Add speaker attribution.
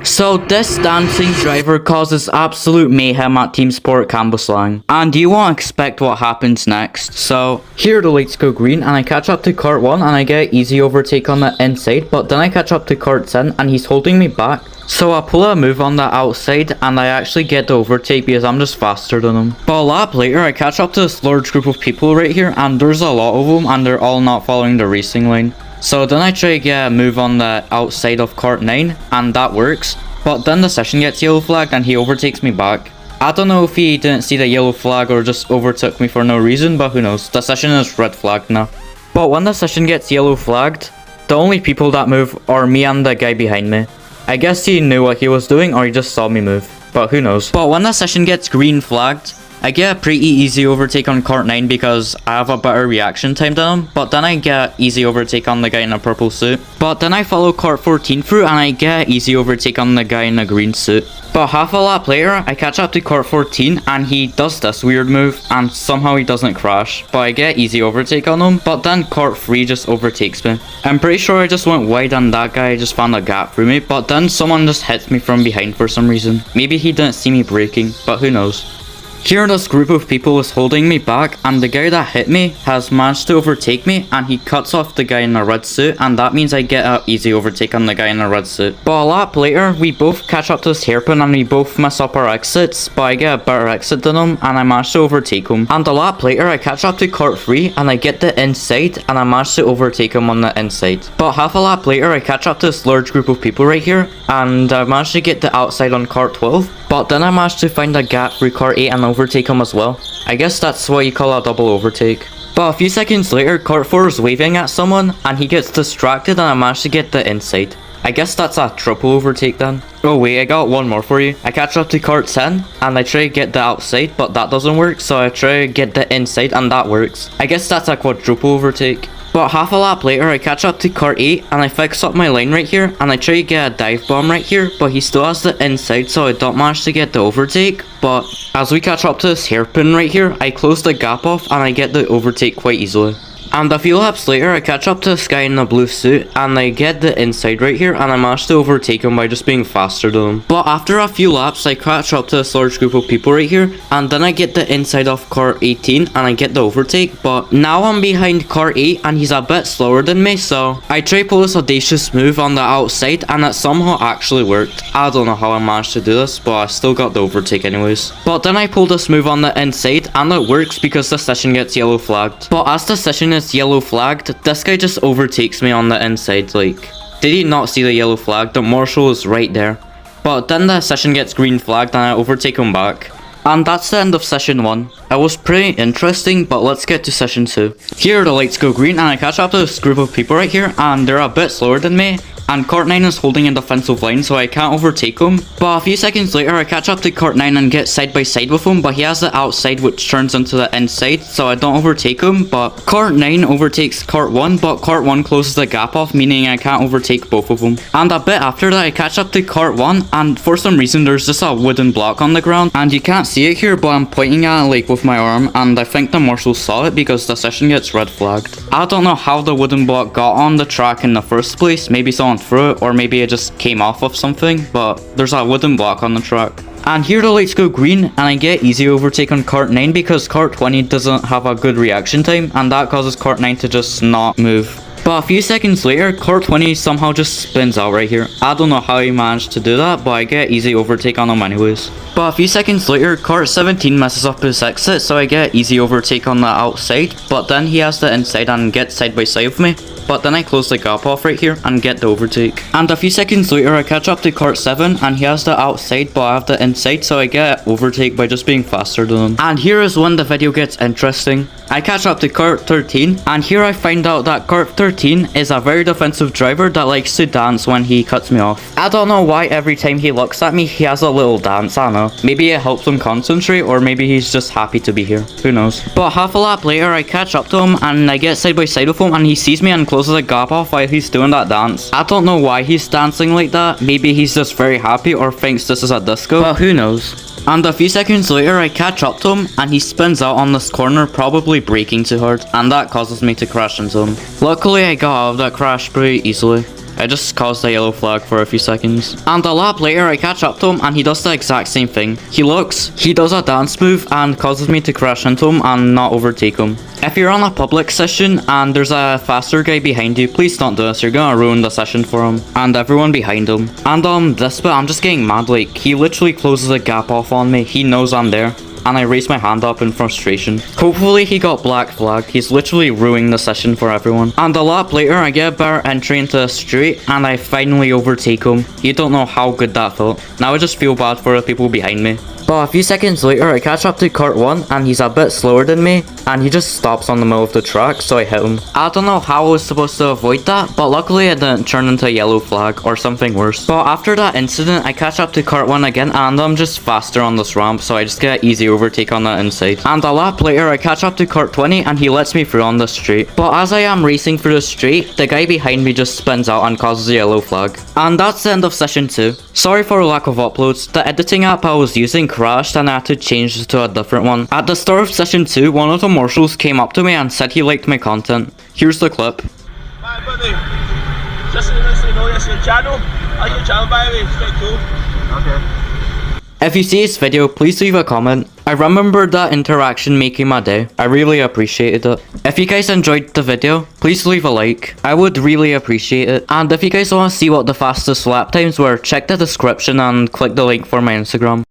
Speaker 1: So this dancing driver causes absolute mayhem at Teamsport Cambuslang, and you won't expect what happens next. So here the lights go green and I catch up to Kart 1 and I get easy overtake on the inside, but then I catch up to Kart 10 and he's holding me back. So I pull a move on the outside and I actually get the overtake because I'm just faster than him. But a lap later I catch up to this large group of people right here, and there's a lot of them and they're all not following the racing lane. So then I try to get a move on the outside of Kart 9 and that works. But then the session gets yellow flagged and he overtakes me back. I don't know if he didn't see the yellow flag or just overtook me for no reason, but who knows. The session is red flagged now. But when the session gets yellow flagged, the only people that move are me and the guy behind me. I guess he knew what he was doing or he just saw me move, but who knows. But when the session gets green flagged, I get a pretty easy overtake on Kart 9 because I have a better reaction time than him, but then I get easy overtake on the guy in a purple suit. But then I follow Kart 14 through and I get easy overtake on the guy in a green suit. But half a lap later, I catch up to Kart 14 and he does this weird move and somehow he doesn't crash, but I get easy overtake on him, but then Kart 3 just overtakes me. I'm pretty sure I just went wide and that guy just found a gap through me, but then someone just hits me from behind for some reason. Maybe he didn't see me braking, but who knows. Here this group of people is holding me back and the guy that hit me has managed to overtake me and he cuts off the guy in a red suit, and that means I get an easy overtake on the guy in a red suit. But a lap later we both catch up to this hairpin and we both mess up our exits, but I get a better exit than him and I manage to overtake him. And a lap later I catch up to Kart 3 and I get the inside and I manage to overtake him on the inside. But half a lap later I catch up to this large group of people right here and I managed to get the outside on Kart 12. But then I managed to find a gap through Kart 8 and overtake him as well. I guess that's what you call a double overtake. But a few seconds later, Kart 4 is waving at someone and he gets distracted and I managed to get the inside. I guess that's a triple overtake then. Oh wait, I got one more for you. I catch up to Kart 10 and I try to get the outside, but that doesn't work, so I try to get the inside and that works. I guess that's a quadruple overtake. But half a lap later I catch up to Kart 8 and I fix up my line right here and I try to get a dive bomb right here, but he still has the inside, so I don't manage to get the overtake. But as we catch up to this hairpin right here, I close the gap off and I get the overtake quite easily. And a few laps later I catch up to this guy in the blue suit and I get the inside right here and I manage to overtake him by just being faster than him. But after a few laps I catch up to this large group of people right here and then I get the inside of Kart 18 and I get the overtake. But now I'm behind Kart 8 and he's a bit slower than me, so I try to pull this audacious move on the outside and it somehow actually worked. I don't know how I managed to do this, but I still got the overtake anyways. But then I pull this move on the inside and it works because the session gets yellow flagged. But as the session is yellow flagged, this guy just overtakes me on the inside. Like, did he not see the yellow flag? The marshal is right there. But then the session gets green flagged and I overtake him back. And that's the end of session 1. It was pretty interesting, but let's get to session 2. Here the lights go green and I catch up to this group of people right here and they're a bit slower than me. And Kart 9 is holding a defensive line, so I can't overtake him. But a few seconds later, I catch up to Kart 9 and get side by side with him, but he has the outside which turns into the inside, so I don't overtake him. But Kart 9 overtakes Kart 1, but Kart 1 closes the gap off, meaning I can't overtake both of them. And a bit after that, I catch up to Kart 1, and for some reason, there's just a wooden block on the ground. And you can't see it here, but I'm pointing at it like with my arm, and I think the marshal saw it because the session gets red flagged. I don't know how the wooden block got on the track in the first place. Maybe someone threw it, or maybe it just came off of something, but there's a wooden block on the track. And here the lights go green and I get easy overtake on Kart 9 because Kart 20 doesn't have a good reaction time and that causes Kart 9 to just not move. But a few seconds later, Kart 20 somehow just spins out right here. I don't know how he managed to do that, but I get easy overtake on him anyways. But a few seconds later, Kart 17 messes up his exit, so I get easy overtake on the outside, but then he has the inside and gets side by side with me. But then I close the gap off right here and get the overtake. And a few seconds later I catch up to Kart 7 and he has the outside but I have the inside, so I get overtake by just being faster than him. And here is when the video gets interesting. I catch up to Kart 13 and here I find out that Kart 13 is a very defensive driver that likes to dance when he cuts me off. I don't know why every time he looks at me he has a little dance, I don't know. Maybe it helps him concentrate or maybe he's just happy to be here. Who knows. But half a lap later I catch up to him and I get side by side with him and he sees me and closes the gap off while he's doing that dance. I don't know why he's dancing like that. Maybe he's just very happy or thinks this is a disco, but who knows. And a few seconds later I catch up to him and he spins out on this corner, probably braking too hard, and that causes me to crash into him. Luckily I got out of that crash pretty easily. I just caused a yellow flag for a few seconds. And a lap later, I catch up to him and he does the exact same thing. He does a dance move and causes me to crash into him and not overtake him. If you're on a public session and there's a faster guy behind you, please don't do this. You're gonna ruin the session for him and everyone behind him. And this bit, I'm just getting mad. Like, he literally closes a gap off on me. He knows I'm there. And I raised my hand up in frustration. Hopefully he got black flagged. He's literally ruining the session for everyone. And a lap later, I get a better entry into the straight and I finally overtake him. You don't know how good that felt. Now I just feel bad for the people behind me. But a few seconds later, I catch up to Kart 1 and he's a bit slower than me and he just stops on the middle of the track, so I hit him. I don't know how I was supposed to avoid that, but luckily it didn't turn into a yellow flag or something worse. But after that incident, I catch up to Kart 1 again and I'm just faster on this ramp, so I just get an easy overtake on that inside. And a lap later, I catch up to Kart 20 and he lets me through on the straight. But as I am racing through the straight, the guy behind me just spins out and causes a yellow flag. And that's the end of session 2. Sorry for lack of uploads. The editing app I was using crashed and I had to change it to a different one. At the start of session 2, one of the marshals came up to me and said he liked my content. Here's the clip.
Speaker 2: Hi buddy, just to let you know this is your channel. I like your channel by the way, it's quite cool. Okay.
Speaker 1: If you see this video, please leave a comment. I remember that interaction making my day. I really appreciated it. If you guys enjoyed the video, please leave a like. I would really appreciate it. And if you guys want to see what the fastest lap times were, check the description and click the link for my Instagram.